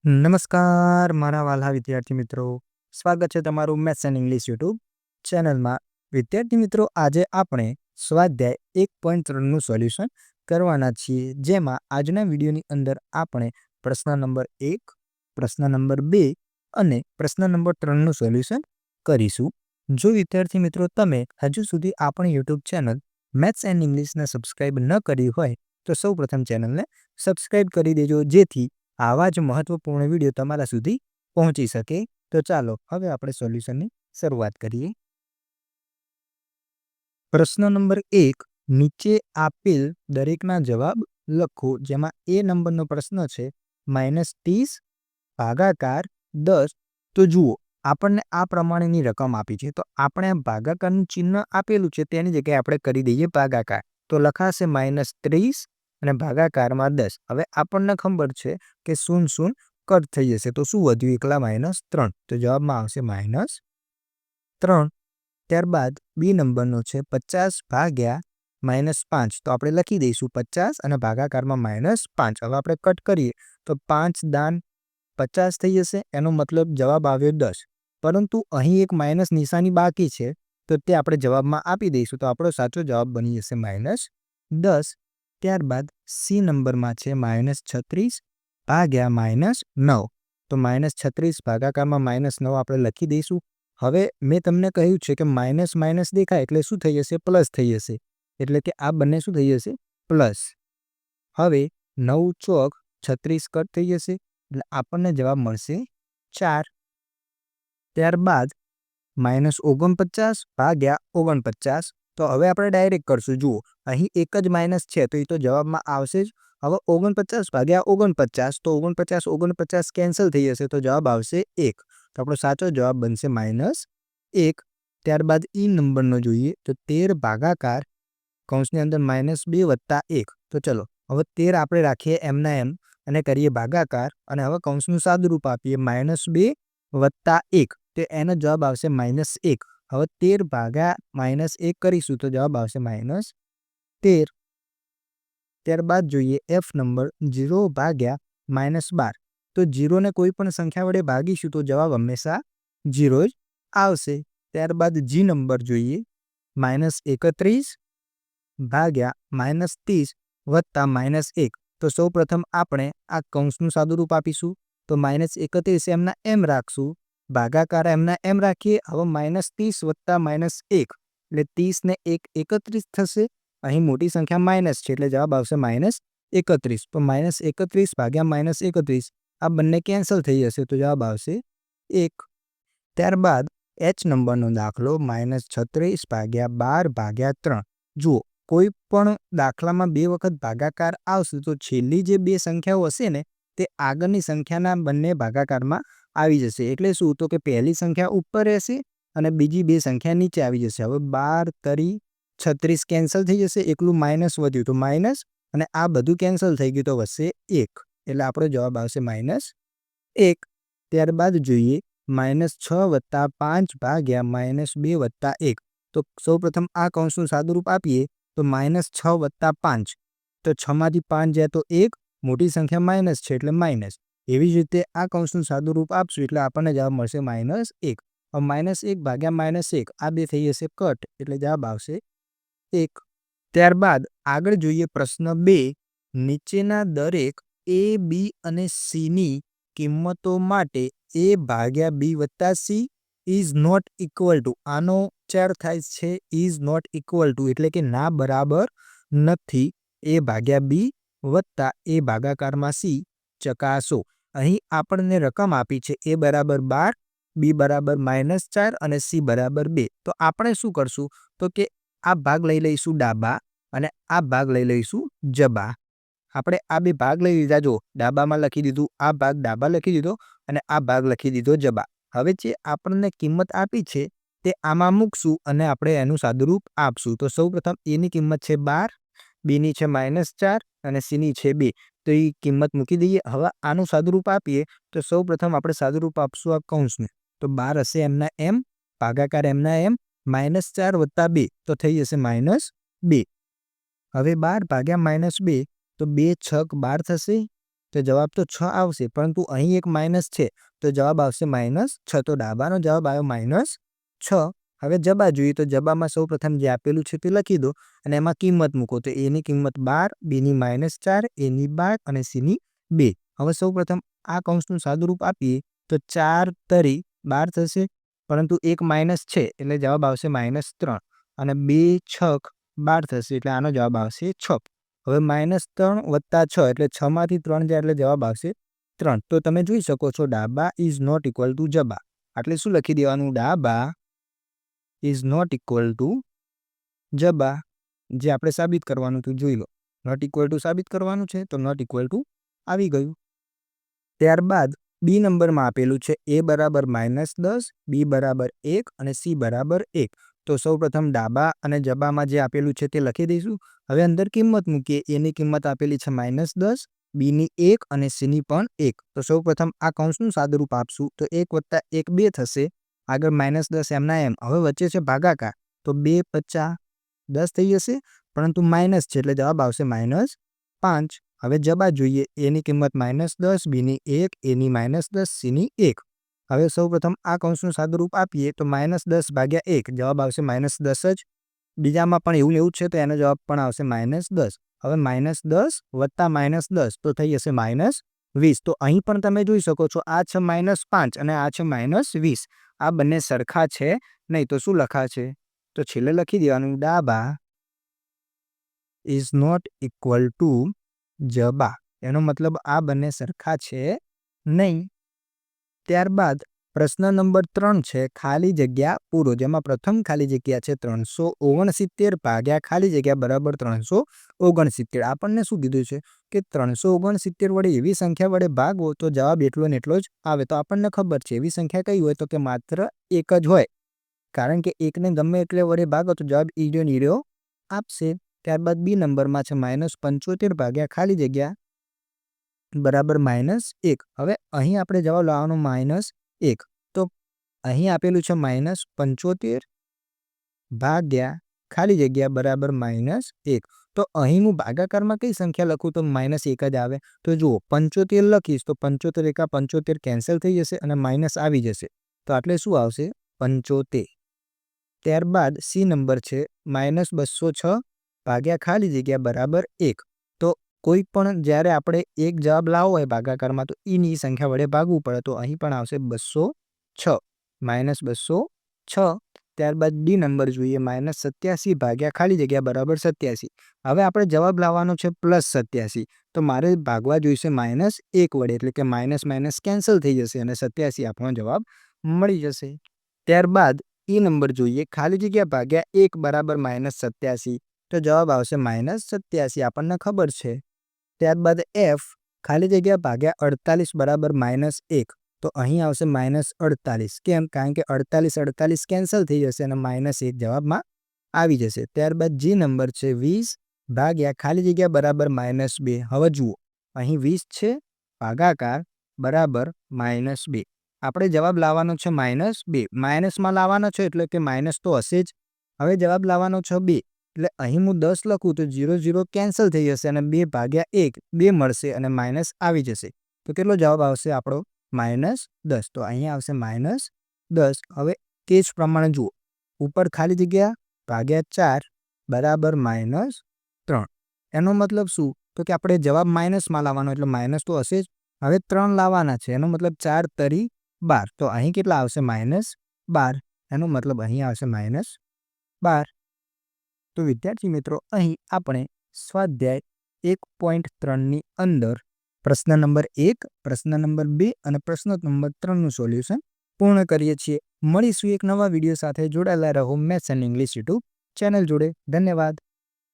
નમસ્કાર મારા વાલા વિદ્યાર્થી મિત્રો, સ્વાગત છે તમારું મેથ્સ એન્ડ ઇંગ્લિશ યુટ્યુબ ચેનલમાં. વિદ્યાર્થી મિત્રો, આજે આપણે સ્વાધ્યાય 1.3નું સોલ્યુશન કરવાના છીએ, જેમાં આજના વિડીયોની અંદર આપણે પ્રશ્ન નંબર 1, પ્રશ્ન નંબર 2 અને પ્રશ્ન નંબર 3નું સોલ્યુશન કરીશું. જો વિદ્યાર્થી મિત્રો તમે હજુ સુધી આપણી યુટ્યુબ ચેનલ મેથ્સ એન્ડ ઇંગ્લિશને સબસ્ક્રાઇબ ન કરી હોય તો સૌપ્રથમ ચેનલને સબસ્ક્રાઇબ કરી દેજો, જેથી આવા જ મહત્વપૂર્ણ વિડીયો તમારા સુધી પહોંચી શકે. તો ચાલો હવે આપણે સોલ્યુશનની શરૂઆત કરીએ. પ્રશ્ન નંબર 1, નીચે આપેલ દરેકના જવાબ લખો. જેમાં એ નંબરનો પ્રશ્ન છે -30 ભાગાકાર 10. તો જુઓ, આપણને આ પ્રમાણેની રકમ આપી છે, તો આપણે આ ભાગાકારનું ચિહ્ન આપેલું છે તેની જગ્યાએ આપણે કરી દઈએ ભાગાકાર. તો લખાશે -30 અને ભાગાકારમાં 10. હવે આપણને ખબર છે કે 0 કટ થઈ જશે, તો શું વધ્યું? એકલા -3. તો જવાબમાં આવશે -3. ત્યારબાદ બી નંબરનો છે 50 ભાગ્યા -5. તો આપણે લખી દઈશું 50 અને ભાગાકારમાં -5. હવે આપણે કટ કરીએ તો 5 દાન 50 થઈ જશે, એનો મતલબ જવાબ આવ્યો 10. પરંતુ અહીં એક માઇનસ નિશાની બાકી છે, તો તે આપણે જવાબમાં આપી દઈશું, તો આપણો સાચો જવાબ બની જશે -10. ત્યારબાદ સી નંબરમાં છે -36 ભાગ્યા -9. તો -36 ભાગાકારમાં -9 આપણે લખી દઈશું. હવે મેં તમને કહ્યું છે કે માઇનસ માઇનસ દેખાય એટલે શું થઈ જશે? પ્લસ થઈ જશે. એટલે કે આ બંને શું થઈ જશે? પ્લસ. હવે 9 ચોક 36 કટ થઈ જશે, એટલે આપણને જવાબ મળશે 4. ત્યારબાદ -49 ભાગ્યા 49. તો હવે આપણે ડાયરેક્ટ કરશું. જુઓ, અહીં એક જ માઇનસ છે, તો એ તો જવાબમાં આવશે જ. હવે 49 ભાગ્યા 49, તો 49 કેન્સલ થઈ જશે, તો જવાબ આવશે 1. તો આપણો સાચો જવાબ બનશે -1. ત્યારબાદ ઈ નંબરનો જોઈએ તો 13 ભાગાકાર કૌંસની અંદર -2 વત્તા 1. તો ચલો હવે 13 આપણે રાખીએ એમના એમ અને કરીએ ભાગાકાર, અને હવે કૌંસનું સાદુરૂપ આપીએ -2 વત્તા 1. તો એનો જવાબ આવશે -1. હવે 13 ભાગ્યા -1 કરીશું તો જવાબ આવશે -13. ત્યારબાદ જોઈએ એફ નંબર 0 ભાગ્યા -12. તો 0ને કોઈ પણ સંખ્યા વડે ભાગીશું તો જવાબ હંમેશા 0 જ આવશે. ત્યારબાદ જી નંબર જોઈએ -31 ભાગ્યા -30 વત્તા -1. તો સૌ પ્રથમ આપણે આ કૌંસનું સાદુરૂપ આપીશું, તો -31 એમના એમ રાખશું, ભાગાકાર એમના એમ રાખીએ. હવે -30 વત્તા -1 એટલે 30 ને 1 31 થશે. અહીં મોટી સંખ્યા માઇનસ છે એટલે જવાબ આવશે -31. તો -31 ભાગ્યા -31 આ બંને કેન્સલ થઈ જશે, તો જવાબ આવશે 1. ત્યારબાદ એચ નંબરનો દાખલો -36 ભાગ્યા 12 ભાગ્યા 3. જુઓ, કોઈ પણ દાખલામાં 2 વખત ભાગાકાર આવશે તો છેલ્લી જે 2 સંખ્યાઓ હશે ને તે આગળની સંખ્યાના બંને ભાગાકારમાં આવી જશે. એટલે શું? તો કે પહેલી સંખ્યા ઉપર રહેશે અને બીજી 2 સંખ્યા નીચે આવી જશે. હવે 12 તરી 36 કેન્સલ થઈ જશે, એકલું માઇનસ વધ્યું તો માઇનસ, અને આ બધું કેન્સલ થઈ ગયું તો વધશે 1. એટલે આપણો જવાબ આવશે -1. ત્યારબાદ જોઈએ -6 વત્તા 5 ભાગ્યા -2 વત્તા 1. તો સૌપ્રથમ આ કૌંસનું સાદુરૂપ આપીએ તો -6 વત્તા 5. તો 6માંથી 5 જાય તો 1, મોટી સંખ્યા માઇનસ છે એટલે માઇનસ. એવી જ રીતે આ કૌંસનું સાદુરૂપ આપશું એટલે આપણને જવાબ મળશે -1. હવે -1 ભાગ્યા -1 આ બે થઈ જશે કટ, એટલે જવાબ આવશે 1. ત્યારબાદ આગળ જોઈએ પ્રશ્ન 2, નીચેના દરેક a, b અને c ની કિંમતો માટે a ભાગ્યા b વત્તા c is not equal to, આનો ઉચ્ચાર થાય છે ઇઝ નોટ ઇક્વલ ટુ એટલે કે ના બરાબર નથી, a ભાગ્યા b વત્તા a ભાગાકારમાં c ચકાસો. અહીં આપણને રકમ આપી છે a બરાબર 12, b બરાબર -4 અને c બરાબર 2. તો આપણે શું કરશું? તો કે આ ભાગ લઈ લઈશું ડાબા અને આ ભાગ લઈ લઈશું જબા. આપણે આ બે ભાગ લઈ લીધા. જો ડાબામાં લખી દીધું, આ ભાગ ડાબા લખી દીધો અને આ ભાગ લખી દીધો જબા. હવે જે આપણને કિંમત આપી છે તે આમાં મૂકશું અને આપણે એનું સાદુરૂપ આપશું. તો સૌપ્રથમ a ની કિંમત છે 12, b ની છે -4 અને c ની છે 2. તો એ કિંમત મૂકી દઈએ. હવે આનું સાદુરૂપ આપીએ તો સૌપ્રથમ આપણે સાદુરૂપ આપશું આ કૌંસને. તો 12 હશે એમના એમ, ભાગાકાર એમના એમ, -4 વત્તા 2 તો થઈ જશે -2. હવે 12 ભાગ્યા -2 તો 2 છક 12 થશે તો જવાબ તો 6 આવશે, પરંતુ અહીં એક માઇનસ છે તો જવાબ આવશે -6. તો ડાબાનો જવાબ આવ્યો -6. હવે જબા જોઈએ તો જબામાં સૌપ્રથમ જે આપેલું છે તે લખી દો અને એમાં કિંમત મૂકો. તો એની કિંમત 12, બીની -4, એની 12 અને સીની 2. હવે સૌપ્રથમ આ કૌંસનું સાદુરૂપ આપીએ તો 4 તરી 12 થશે, પરંતુ એક માઇનસ છે એટલે જવાબ આવશે -3 અને 2 છક 12 થશે એટલે આનો જવાબ આવશે 6. હવે -3 + 6 એટલે 6 માંથી 3 જાય એટલે જવાબ આવશે 3. તો તમે જોઈ શકો છો ડાબા ઇઝ નોટ ઇક્વલ ટુ જબા. એટલે શું લખી દેવાનું? ડાબા ઇઝ નોટ ઇક્વલ ટુ જબા. જે આપણે સાબિત કરવાનું હતું જોઈ લો. નોટ ઇક્વલ ટુ સાબિત કરવાનું છે તો નોટ ઇક્વલ ટુ આવી ગયું. ત્યારબાદ બી નંબરમાં આપેલું છે a બરાબર -10, b બરાબર 1 અને c બરાબર 1. તો સૌપ્રથમ ડાબા અને જબામાં જે આપેલું છે તે લખી દઈશું. હવે અંદર કિંમત મૂકીએ. એની કિંમત આપેલી છે -10, બીની 1 અને સીની પણ 1. તો સૌપ્રથમ આ કૌંસનું સાદુરૂપ આપશું તો 1 + 1 2 થશે. આગળ -10 એમના એમ. હવે વચ્ચે છે ભાગાકાર તો 2 × 5 = 10 થઈ જશે, પરંતુ માઇનસ છે એટલે જવાબ આવશે -5. હવે જબા જોઈએ. એની કિંમત -10, બીની 1, એની -10, સીની 1. હવે સૌપ્રથમ આ કૌંસનું સાદુરૂપ આપીએ તો -10/1 જવાબ આવશે -10 જ. બીજામાં પણ એવું જ છે તો એનો જવાબ પણ આવશે -10. હવે -10 + -10 તો થઈ જશે -20. તો અહીં પણ તમે જોઈ શકો છો આ છે -5 અને આ છે -20. આ બંને સરખા છે નહીં. તો શું લખાશે? તો છેલ્લે લખી દેવાનું ડાબા ઇઝ નોટ ઇક્વલ ટુ જબા. એનો મતલબ આ બંને સરખા છે નહીં. ત્યારબાદ પ્રશ્ન નંબર 3 છે ખાલી જગ્યા પૂરો. જેમાં પ્રથમ ખાલી જગ્યા છે 369 ભાગ્યા ખાલી જગ્યા બરાબર 369. આપણને શું કીધું છે કે 369 વડે એવી સંખ્યા વડે ભાગવો તો જવાબ એટલો ને એટલો જ આવે. તો આપણને ખબર છે એવી સંખ્યા કઈ હોય તો કે માત્ર એક જ હોય, કારણ કે એકને ગમે એટલે વડે ભાગો તો જવાબ ઈડ્યો ને ઈડ્યો આપશે. ત્યારબાદ બી નંબરમાં છે -75 ભાગ્યા ખાલી જગ્યા બરાબર -1. હવે અહીં આપણે જવાબ લાવવાનો -1. તો અહીં આપેલું છે -75 ભાગ્યા ખાલી જગ્યા બરાબર -1. તો અહીં હું ભાગાકારમાં કઈ સંખ્યા લખું તો -1 જ આવે. તો જુઓ 75 લખીશ તો 75 એકા 75 કેન્સલ થઈ જશે અને માઇનસ આવી જશે. તો એટલે શું આવશે? 75. ત્યારબાદ સી નંબર છે -206 ભાગ્યા ખાલી જગ્યા બરાબર 1. તો કોઈ પણ જ્યારે આપણે એક જવાબ લાવવો હોય ભાગાકારમાં તો એની સંખ્યા વડે ભાગવું પડે. તો અહીં પણ આવશે 206 -206. ત્યારબાદ ડી નંબર જોઈએ -87 ભાગ્યા ખાલી જગ્યા બરાબર 87. હવે આપણે જવાબ લાવવાનો છે +87. તો મારે ભાગવા જોઈશે -1 વડે, એટલે કે માઇનસ કેન્સલ થઈ જશે અને 87 આપણો જવાબ મળી જશે. ત્યારબાદ ઈ નંબર જોઈએ ખાલી જગ્યા ભાગ્યા 1 બરાબર -87. તો જવાબ આવશે -87. આપણને ખબર છે. ત્યારબાદ એફ ખાલી જગ્યા ભાગ્યા 48 બરાબર -1. તો અહીં આવશે -48. કેમ? કારણ કે 48 કેન્સલ થઈ જશે અને -1 જવાબમાં આવી જશે. ત્યારબાદ જી નંબર છે 20 ભાગ્યા ખાલી જગ્યા બરાબર -2. હવે જુઓ અહીં 20 છે ભાગાકાર બરાબર -2. આપણે જવાબ લાવવાનો છે -2. માઇનસમાં લાવવાનો છે એટલે કે માઇનસ તો હશે જ. હવે જવાબ લાવવાનો છે 2. એટલે અહીં હું 10 લખું તો 0 0 કેન્સલ થઈ જશે અને 2/1 2 મળશે અને માઇનસ આવી જશે. તો કેટલો જવાબ આવશે આપણો? -10. તો અહીંયા આવશે -10. હવે તે જ પ્રમાણે જુઓ ઉપર ખાલી જગ્યા ભાગ્યા 4 બરાબર -3. એનો મતલબ શું? તો કે આપણે જવાબ માઇનસમાં લાવવાનો એટલે માઇનસ તો હશે જ. હવે 3 લાવવાના છે એનો મતલબ 4 તરી 12. તો અહીં કેટલા આવશે? -12. એનો મતલબ અહીં આવશે -12. તો વિદ્યાર્થી મિત્રો અહીં આપણે સ્વાધ્યાય 1.3ની અંદર પ્રશ્ન નંબર 1, પ્રશ્ન નંબર 2 અને પ્રશ્ન નંબર 3નું સોલ્યુશન પૂર્ણ કરીએ છીએ. મળીશું એક નવા વિડીયો સાથે. જોડાયેલા રહો maths and English YouTube channel જોડે. ધન્યવાદ.